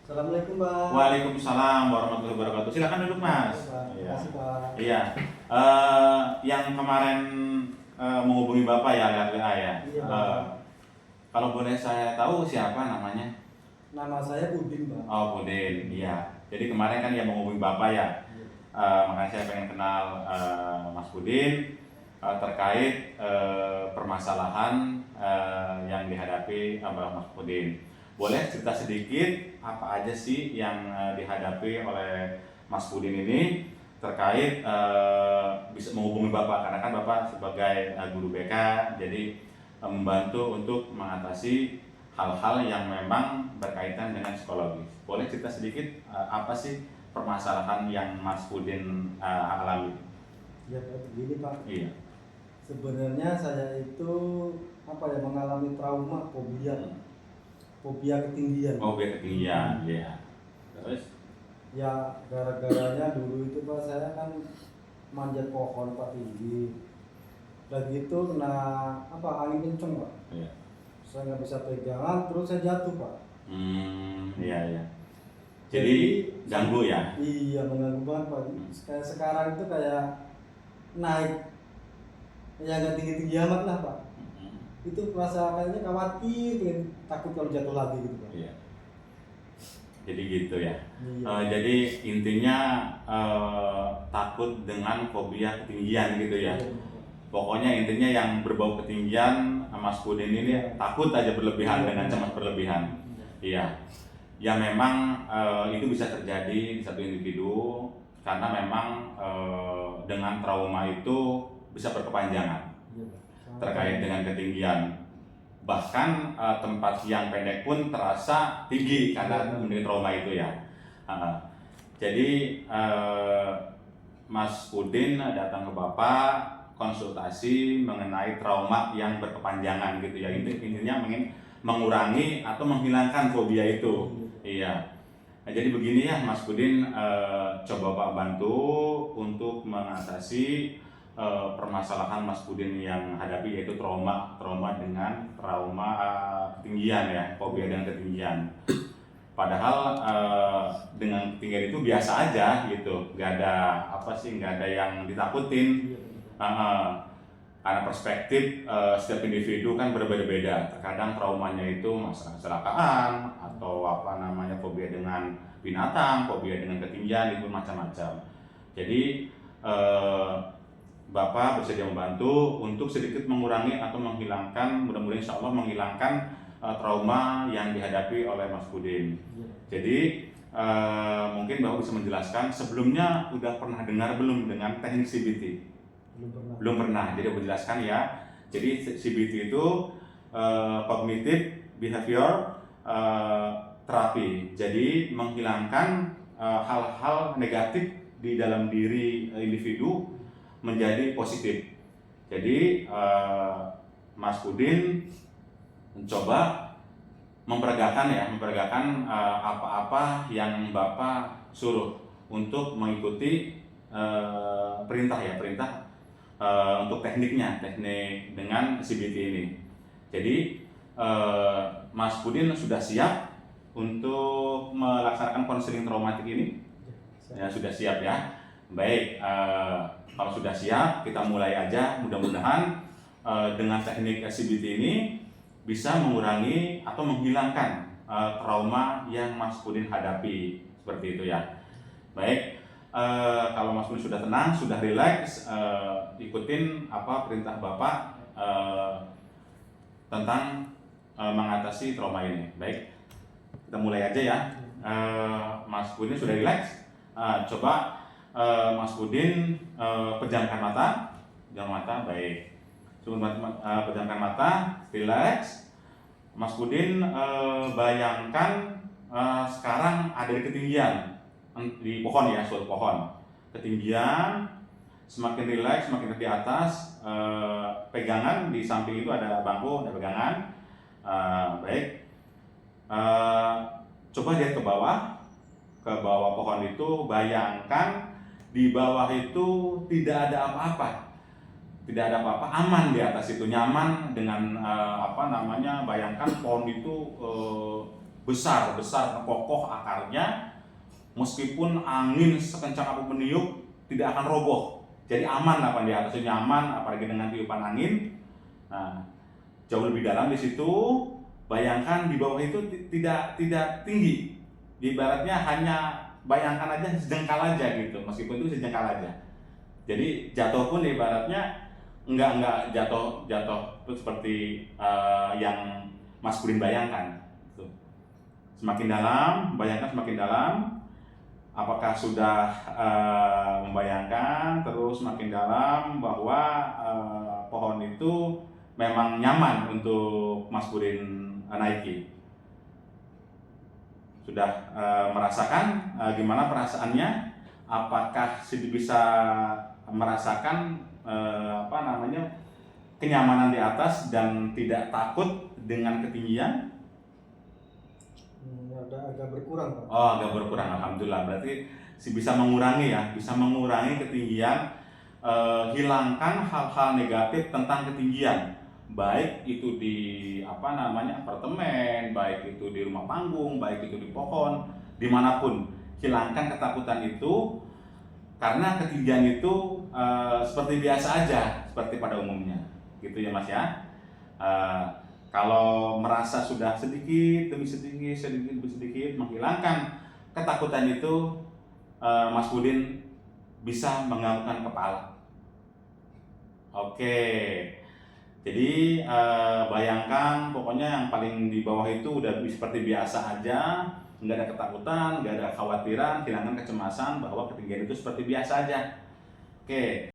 Assalamualaikum, Pak. Waalaikumsalam warahmatullahi wabarakatuh. Silakan duduk, Mas. Pak. Terima Iya. kasih, Pak. Iya. Yang kemarin menghubungi Bapak ya lewat WA ya. Iya, Pak. Kalau boleh saya tahu siapa namanya? Nama saya Udin, Pak. Oh, Budin. Iya. Jadi kemarin kan yang menghubungi Bapak ya. Iya. Makanya saya pengen kenal Mas Budin terkait permasalahan yang dihadapi oleh Mas Budin. Boleh cerita sedikit apa aja sih yang dihadapi oleh Mas Budin ini terkait bisa menghubungi Bapak, karena kan Bapak sebagai guru BK, jadi membantu untuk mengatasi hal-hal yang memang berkaitan dengan psikologis. Boleh cerita sedikit apa sih permasalahan yang Mas Budin alami? Ya, Pak. Begini, Pak. Iya. Sebenarnya saya itu mengalami trauma fobia ketinggian. Oh, biar ketinggian, ya. Terus? Ya, gara-garanya dulu itu, Pak, saya kan manjat pohon, Pak, tinggi. Dan gitu kena angin kenceng, Pak. Iya. Saya nggak bisa pegangan, terus saya jatuh, Pak. Iya, iya. Jadi ganggu ya? Iya, mengganggu banget, Pak. Kayak sekarang itu kayak naik, ya nggak tinggi-tinggi amat lah, Pak. Itu rasa kayaknya khawatir, takut kalau jatuh lagi gitu, Pak. Iya. Jadi gitu ya. Iya. Jadi intinya takut dengan fobia ketinggian gitu ya. Iya. Pokoknya intinya yang berbau ketinggian, Mas Budin ini takut aja berlebihan, Iya. dengan cemas berlebihan. Iya. Ya memang itu bisa terjadi di satu individu karena memang dengan trauma itu bisa berkepanjangan Iya, Pak. terkait dengan ketinggian. Bahkan tempat yang pendek pun terasa tinggi karena memiliki trauma itu ya. Jadi Mas Udin datang ke Bapak konsultasi mengenai trauma yang berkepanjangan gitu ya. Intinya ingin mengurangi atau menghilangkan fobia itu. Iya. Nah, jadi begini ya Mas Udin, coba Pak bantu untuk mengatasi permasalahan Mas Budin yang hadapi, yaitu trauma dengan ketinggian ya, fobia dengan ketinggian. Padahal dengan ketinggian itu biasa aja gitu, nggak ada yang ditakutin. Karena perspektif setiap individu kan berbeda-beda. Terkadang traumanya itu masalah kecelakaan atau fobia dengan binatang, fobia dengan ketinggian, itu macam-macam. Jadi Bapak bersedia membantu untuk sedikit mengurangi atau menghilangkan, mudah-mudahan insya Allah menghilangkan trauma yang dihadapi oleh Mas Budin. Jadi mungkin Bapak bisa menjelaskan, sebelumnya udah pernah dengar belum dengan teknik CBT? Belum pernah. Jadi menjelaskan ya. Jadi CBT itu Cognitive Behavior Therapy. Jadi menghilangkan hal-hal negatif di dalam diri individu menjadi positif. Jadi Mas Budin mencoba memperagakan apa-apa yang Bapak suruh untuk mengikuti perintah untuk teknik dengan CBT ini. Jadi Mas Budin sudah siap untuk melaksanakan konseling traumatik ini? Ya, sudah siap ya. Baik, kalau sudah siap, kita mulai aja. Mudah-mudahan dengan teknik CBT ini bisa mengurangi atau menghilangkan trauma yang Mas Budin hadapi, seperti itu ya. Baik, kalau Mas Budin sudah tenang, sudah rileks, ikutin perintah Bapak tentang mengatasi trauma ini. Baik, kita mulai aja ya. Mas Budin sudah rileks, coba Mas Budin pejamkan mata, baik. Pejamkan mata, relax. Mas Budin bayangkan sekarang ada di ketinggian, di pohon ya, suatu pohon. Ketinggian, semakin relax, semakin di atas. Pegangan di samping itu ada bangku, ada pegangan. Baik. Coba lihat ke bawah pohon itu, bayangkan di bawah itu tidak ada apa-apa, aman di atas itu, nyaman dengan bayangkan pohon itu besar kokoh akarnya, meskipun angin sekencang apapun meniup tidak akan roboh. Jadi aman lah Pak, di atasnya nyaman, apalagi dengan tiupan angin. Nah, jauh lebih dalam di situ. Bayangkan di bawah itu tidak tinggi. Ibaratnya hanya bayangkan aja sejengkal aja gitu, meskipun itu sejengkal aja. Jadi jatuh pun ibaratnya enggak jatuh seperti yang Mas Budin bayangkan. Gitu. Semakin dalam, bayangkan semakin dalam. Apakah sudah membayangkan terus makin dalam bahwa pohon itu memang nyaman untuk Mas Budin naiki? Sudah merasakan gimana perasaannya? Apakah sudah bisa merasakan kenyamanan di atas dan tidak takut dengan ketinggian? Agak berkurang Pak. Oh, agak berkurang, alhamdulillah. Berarti bisa mengurangi ya, bisa mengurangi ketinggian, hilangkan hal-hal negatif tentang ketinggian, baik itu di apartemen, baik itu di rumah panggung, baik itu di pohon, dimanapun. Hilangkan ketakutan itu, karena ketinggian itu seperti biasa aja, seperti pada umumnya, gitu ya Mas ya. Kalau merasa sudah sedikit demi sedikit menghilangkan ketakutan itu, Mas Budin bisa menganggukkan kepala. Oke, jadi bayangkan pokoknya yang paling di bawah itu udah seperti biasa aja, nggak ada ketakutan, nggak ada kekhawatiran, hilangkan kecemasan bahwa ketinggian itu seperti biasa aja. Oke.